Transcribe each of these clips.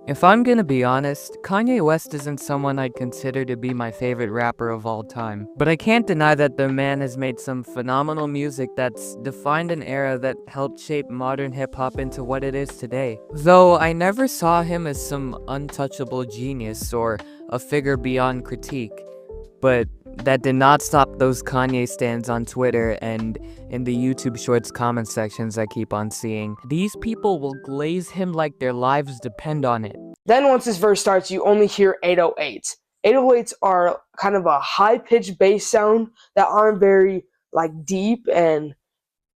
If I'm gonna be honest, Kanye West isn't someone I'd consider to be my favorite rapper of all time. But I can't deny that the man has made some phenomenal music that's defined an era that helped shape modern hip-hop into what it is today. Though I never saw him as some untouchable genius or a figure beyond critique. But that did not stop those Kanye stans on Twitter and in the YouTube Shorts comment sections I keep on seeing. These people will glaze him like their lives depend on it. Then once this verse starts, you only hear 808s. 808s are kind of a high-pitched bass sound that aren't very deep, and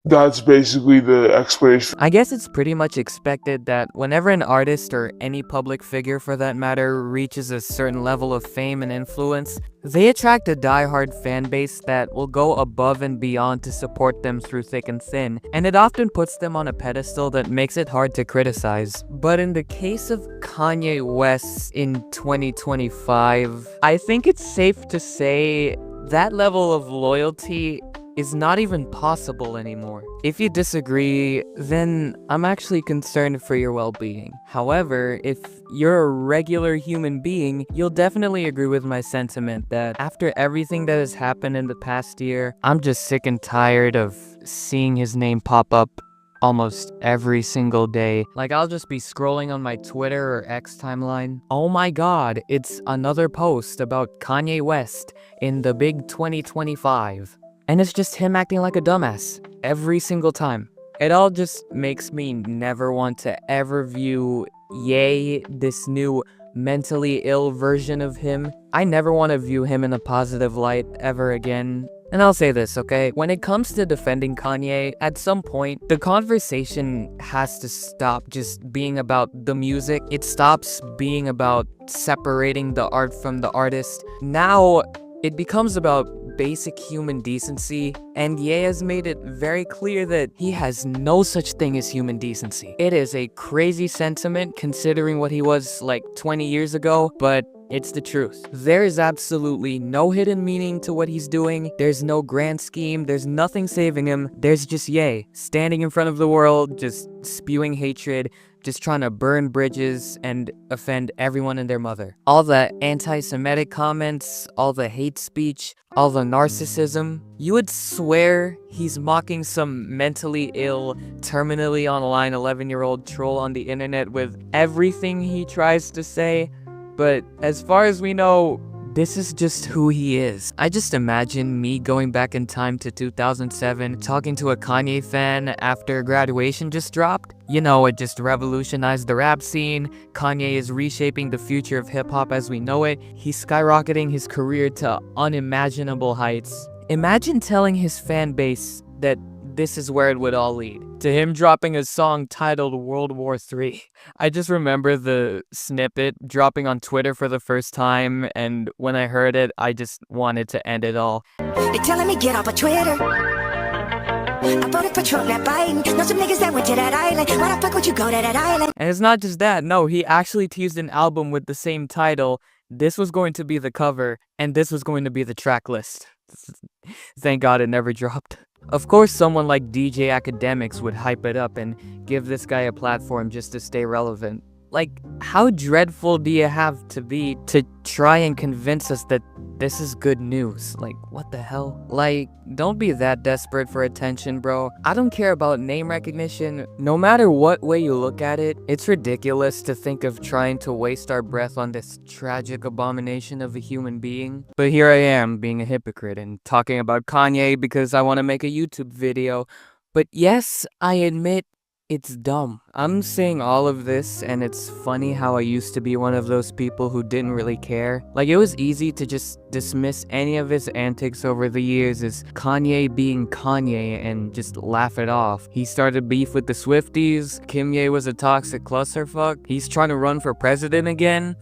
that's basically the explanation. I guess it's pretty much expected that whenever an artist, or any public figure for that matter, reaches a certain level of fame and influence, they attract a die-hard fan base that will go above and beyond to support them through thick and thin, and it often puts them on a pedestal that makes it hard to criticize. But in the case of Kanye West in 2025, I think it's safe to say that level of loyalty is not even possible anymore. If you disagree, then I'm actually concerned for your well-being. However, if you're a regular human being, you'll definitely agree with my sentiment that after everything that has happened in the past year, I'm just sick and tired of seeing his name pop up almost every single day. Like, I'll just be scrolling on my Twitter or X timeline. Oh my god, it's another post about Kanye West in the big 2025. And it's just him acting like a dumbass every single time. It all just makes me never want to ever view Ye, this new mentally ill version of him. I never want to view him in a positive light ever again. And I'll say this, okay? When it comes to defending Kanye, at some point, the conversation has to stop just being about the music. It stops being about separating the art from the artist. Now, it becomes about basic human decency, and Ye has made it very clear that he has no such thing as human decency. It is a crazy sentiment considering what he was like 20 years ago, but it's the truth. There is absolutely no hidden meaning to what he's doing. There's no grand scheme. There's nothing saving him. There's just Ye standing in front of the world, just spewing hatred, just trying to burn bridges and offend everyone and their mother. All the anti-Semitic comments, all the hate speech, all the narcissism. You would swear he's mocking some mentally ill, terminally online 11-year-old troll on the internet with everything he tries to say. But as far as we know, this is just who he is. I just imagine me going back in time to 2007, talking to a Kanye fan after Graduation just dropped. You know, it just revolutionized the rap scene. Kanye is reshaping the future of hip-hop as we know it. He's skyrocketing his career to unimaginable heights. Imagine telling his fan base that this is where it would all lead. To him dropping a song titled World War III. I just remember the snippet dropping on Twitter for the first time, and when I heard it, I just wanted to end it all. They telling me get off of Twitter. I voted for Trump, not Biden. Know some niggas that went to that island. Why the fuck would you go to that island? And it's not just that, no, he actually teased an album with the same title. This was going to be the cover, and this was going to be the track list. Thank God it never dropped. Of course, someone like DJ Academics would hype it up and give this guy a platform just to stay relevant. Like, how dreadful do you have to be to try and convince us that this is good news? Like, what the hell? Like, don't be that desperate for attention, bro. I don't care about name recognition. No matter what way you look at it, it's ridiculous to think of trying to waste our breath on this tragic abomination of a human being. But here I am, being a hypocrite and talking about Kanye because I want to make a YouTube video. But yes, I admit, it's dumb. I'm saying all of this, and it's funny how I used to be one of those people who didn't really care. Like, it was easy to just dismiss any of his antics over the years as Kanye being Kanye and just laugh it off. He started beef with the Swifties, Kim Ye was a toxic clusterfuck, he's trying to run for president again.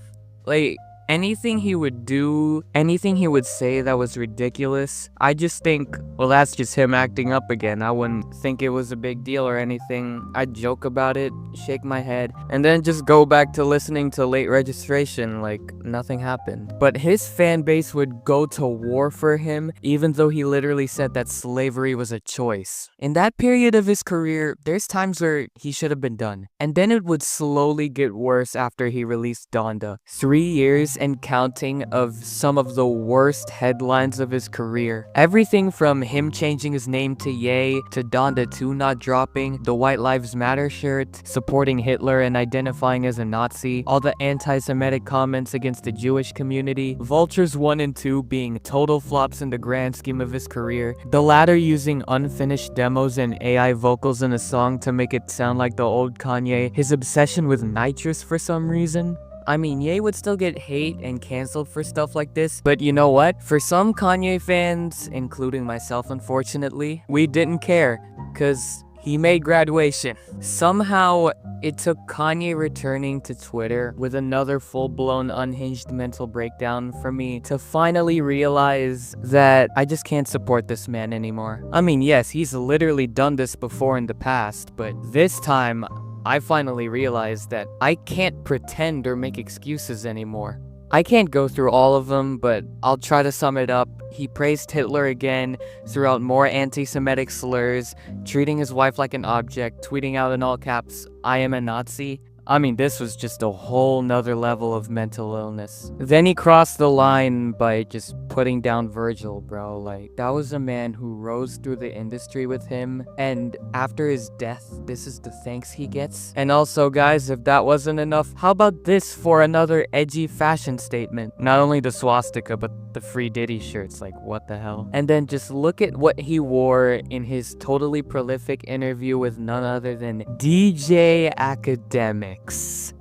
Like, anything he would do, anything he would say that was ridiculous, I just think, well, that's just him acting up again. I wouldn't think it was a big deal or anything. I'd joke about it, shake my head, and then just go back to listening to Late Registration like nothing happened. But his fan base would go to war for him, even though he literally said that slavery was a choice. In that period of his career, there's times where he should have been done. And then it would slowly get worse after he released Donda. 3 years and counting of some of the worst headlines of his career. Everything from him changing his name to Ye, to Donda 2 not dropping, the White Lives Matter shirt, supporting Hitler and identifying as a Nazi, all the anti-Semitic comments against the Jewish community, Vultures 1 and 2 being total flops in the grand scheme of his career, the latter using unfinished demos and AI vocals in a song to make it sound like the old Kanye, his obsession with nitrous for some reason. I mean, Ye would still get hate and canceled for stuff like this, but you know what? For some Kanye fans, including myself unfortunately, we didn't care, cause he made graduation. Somehow, it took Kanye returning to Twitter with another full-blown unhinged mental breakdown for me to finally realize that I just can't support this man anymore. I mean, yes, he's literally done this before in the past, but this time, I finally realized that I can't pretend or make excuses anymore. I can't go through all of them, but I'll try to sum it up. He praised Hitler again, threw out more anti-Semitic slurs, treating his wife like an object, tweeting out in all caps, "I am a Nazi." I mean, this was just a whole nother level of mental illness. Then he crossed the line by just putting down Virgil, bro. Like, that was a man who rose through the industry with him, and after his death, this is the thanks he gets. And also, guys, if that wasn't enough, how about this for another edgy fashion statement? Not only the swastika, but the Free Diddy shirts, like, what the hell? And then just look at what he wore in his totally prolific interview with none other than DJ Academic.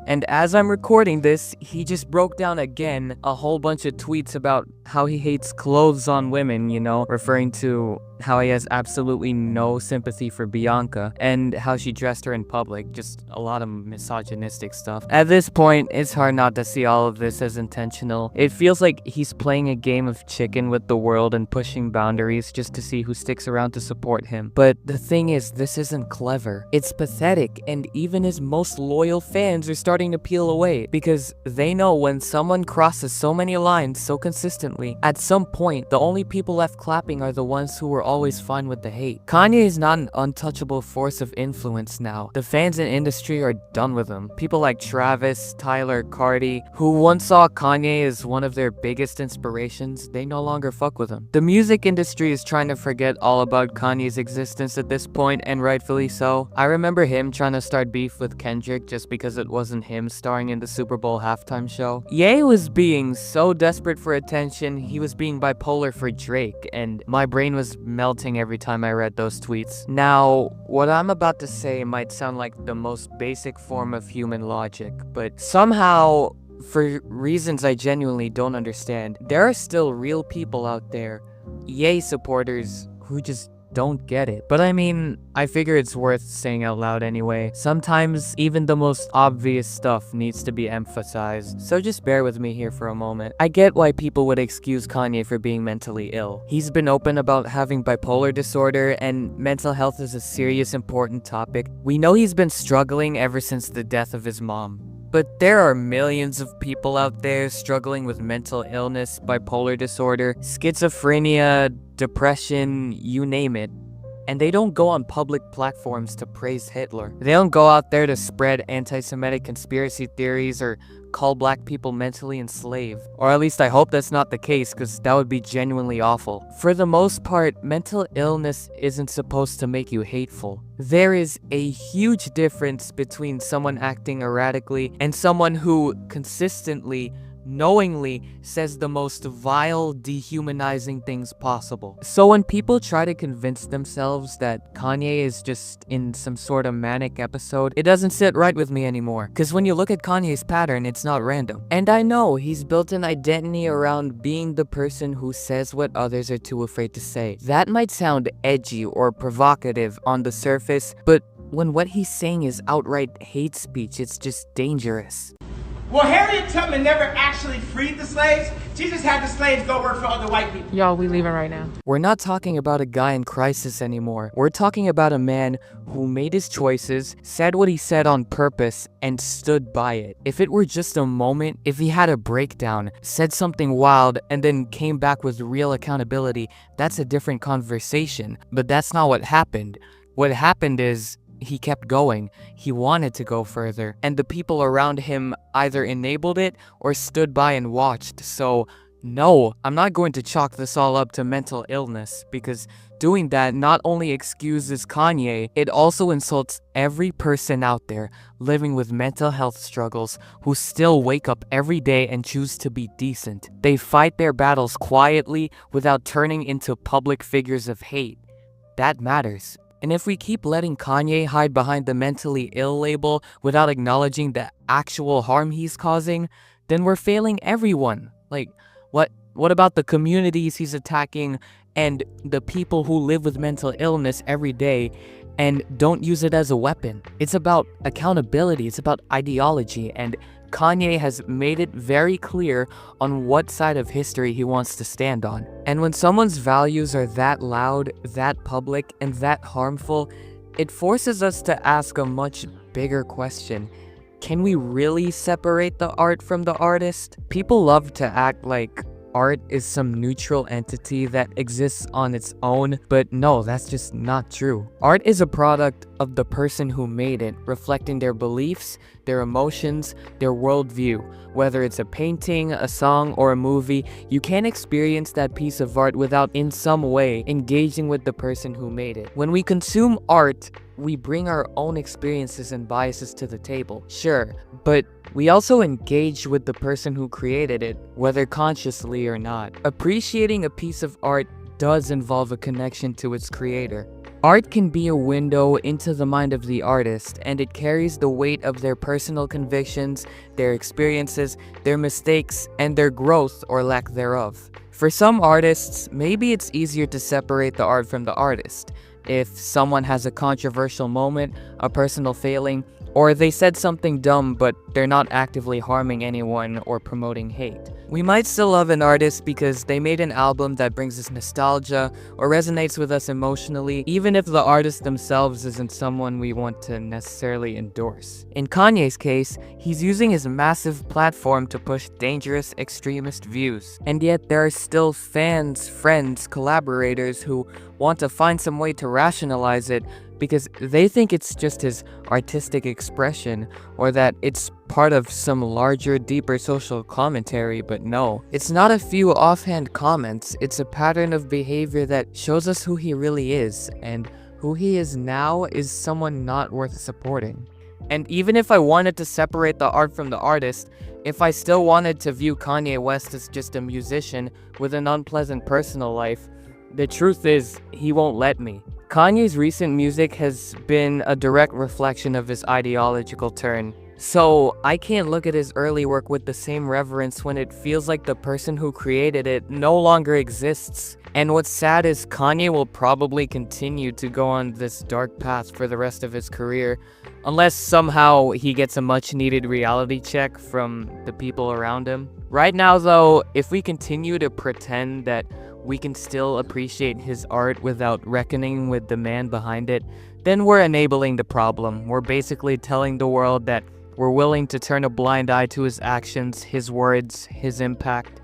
And as I'm recording this, he just broke down again a whole bunch of tweets about how he hates clothes on women, you know, referring to how he has absolutely no sympathy for Bianca and how she dressed her in public, just a lot of misogynistic stuff. At this point, it's hard not to see all of this as intentional. It feels like he's playing a game of chicken with the world and pushing boundaries just to see who sticks around to support him. But the thing is, this isn't clever. It's pathetic, and even his most loyal fans are starting to peel away because they know when someone crosses so many lines so consistently, at some point, the only people left clapping are the ones who were always fine with the hate. Kanye is not an untouchable force of influence now. The fans and industry are done with him. People like Travis, Tyler, Cardi, who once saw Kanye as one of their biggest inspirations, they no longer fuck with him. The music industry is trying to forget all about Kanye's existence at this point, and rightfully so. I remember him trying to start beef with Kendrick just because it wasn't him starring in the Super Bowl halftime show. Ye was being so desperate for attention, he was being bipolar for Drake, and my brain was melting every time I read those tweets. Now, what I'm about to say might sound like the most basic form of human logic, but somehow, for reasons I genuinely don't understand, there are still real people out there, Ye supporters, who just don't get it. But I mean, I figure it's worth saying out loud anyway. Sometimes even the most obvious stuff needs to be emphasized, so just bear with me here for a moment. I get why people would excuse Kanye for being mentally ill. He's been open about having bipolar disorder, and mental health is a serious, important topic. We know he's been struggling ever since the death of his mom. But there are millions of people out there struggling with mental illness, bipolar disorder, schizophrenia, depression, you name it. And they don't go on public platforms to praise Hitler. They don't go out there to spread anti-Semitic conspiracy theories or call black people mentally enslaved. Or at least I hope that's not the case, because that would be genuinely awful. For the most part, mental illness isn't supposed to make you hateful. There is a huge difference between someone acting erratically and someone who consistently, knowingly says the most vile, dehumanizing things possible. So when people try to convince themselves that Kanye is just in some sort of manic episode, it doesn't sit right with me anymore. Cause when you look at Kanye's pattern, it's not random. And I know he's built an identity around being the person who says what others are too afraid to say. That might sound edgy or provocative on the surface, but when what he's saying is outright hate speech, it's just dangerous. Well, Harriet Tubman never actually freed the slaves. She just had the slaves go work for other white people. Y'all, we leaving right now. We're not talking about a guy in crisis anymore. We're talking about a man who made his choices, said what he said on purpose, and stood by it. If it were just a moment, if he had a breakdown, said something wild, and then came back with real accountability, that's a different conversation. But that's not what happened. What happened is, he kept going. He wanted to go further, and the people around him either enabled it or stood by and watched. So no, I'm not going to chalk this all up to mental illness, because doing that not only excuses Kanye, it also insults every person out there living with mental health struggles who still wake up every day and choose to be decent. They fight their battles quietly without turning into public figures of hate. That matters. And if we keep letting Kanye hide behind the mentally ill label without acknowledging the actual harm he's causing, then we're failing everyone. Like, what about the communities he's attacking and the people who live with mental illness every day and don't use it as a weapon? It's about accountability, it's about ideology, and Kanye has made it very clear on what side of history he wants to stand on. And when someone's values are that loud, that public, and that harmful, it forces us to ask a much bigger question. Can we really separate the art from the artist? People love to act like art is some neutral entity that exists on its own, but no, that's just not true. Art is a product of the person who made it, reflecting their beliefs, their emotions, their worldview. Whether it's a painting, a song, or a movie, you can't experience that piece of art without in some way engaging with the person who made it. When we consume art, we bring our own experiences and biases to the table, sure, but we also engage with the person who created it, whether consciously or not. Appreciating a piece of art does involve a connection to its creator. Art can be a window into the mind of the artist, and it carries the weight of their personal convictions, their experiences, their mistakes, and their growth or lack thereof. For some artists, maybe it's easier to separate the art from the artist. If someone has a controversial moment, a personal failing, or they said something dumb but they're not actively harming anyone or promoting hate. We might still love an artist because they made an album that brings us nostalgia or resonates with us emotionally, even if the artist themselves isn't someone we want to necessarily endorse. In Kanye's case, he's using his massive platform to push dangerous extremist views, and yet there are still fans, friends, collaborators who want to find some way to rationalize it because they think it's just his artistic expression or that it's part of some larger, deeper social commentary, but no. It's not a few offhand comments, it's a pattern of behavior that shows us who he really is, and who he is now is someone not worth supporting. And even if I wanted to separate the art from the artist, if I still wanted to view Kanye West as just a musician with an unpleasant personal life, the truth is, he won't let me. Kanye's recent music has been a direct reflection of his ideological turn. So I can't look at his early work with the same reverence when it feels like the person who created it no longer exists. And what's sad is Kanye will probably continue to go on this dark path for the rest of his career, unless somehow he gets a much needed reality check from the people around him. Right now though, if we continue to pretend that we can still appreciate his art without reckoning with the man behind it, then we're enabling the problem. We're basically telling the world that we're willing to turn a blind eye to his actions, his words, his impact.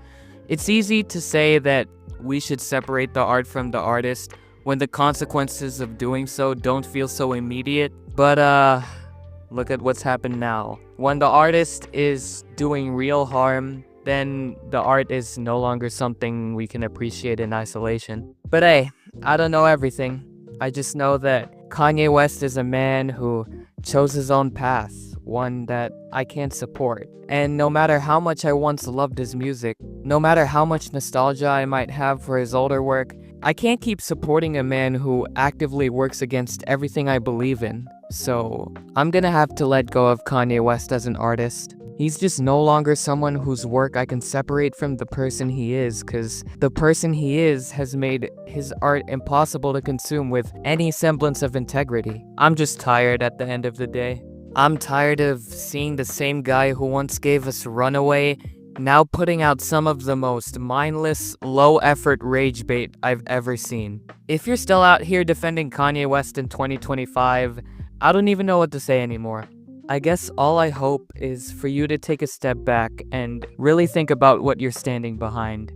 It's easy to say that we should separate the art from the artist when the consequences of doing so don't feel so immediate, but look at what's happened now. When the artist is doing real harm, then the art is no longer something we can appreciate in isolation. But hey, I don't know everything. I just know that Kanye West is a man who chose his own path, one that I can't support. And no matter how much I once loved his music, no matter how much nostalgia I might have for his older work, I can't keep supporting a man who actively works against everything I believe in. So I'm gonna have to let go of Kanye West as an artist. He's just no longer someone whose work I can separate from the person he is, because the person he is has made his art impossible to consume with any semblance of integrity. I'm just tired at the end of the day. I'm tired of seeing the same guy who once gave us Runaway now putting out some of the most mindless, low-effort rage bait I've ever seen. If you're still out here defending Kanye West in 2025, I don't even know what to say anymore. I guess all I hope is for you to take a step back and really think about what you're standing behind.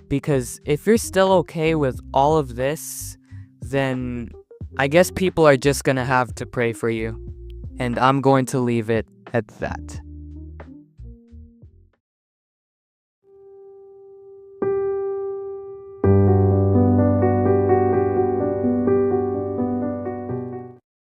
Because if you're still okay with all of this, then I guess people are just gonna have to pray for you. And I'm going to leave it at that.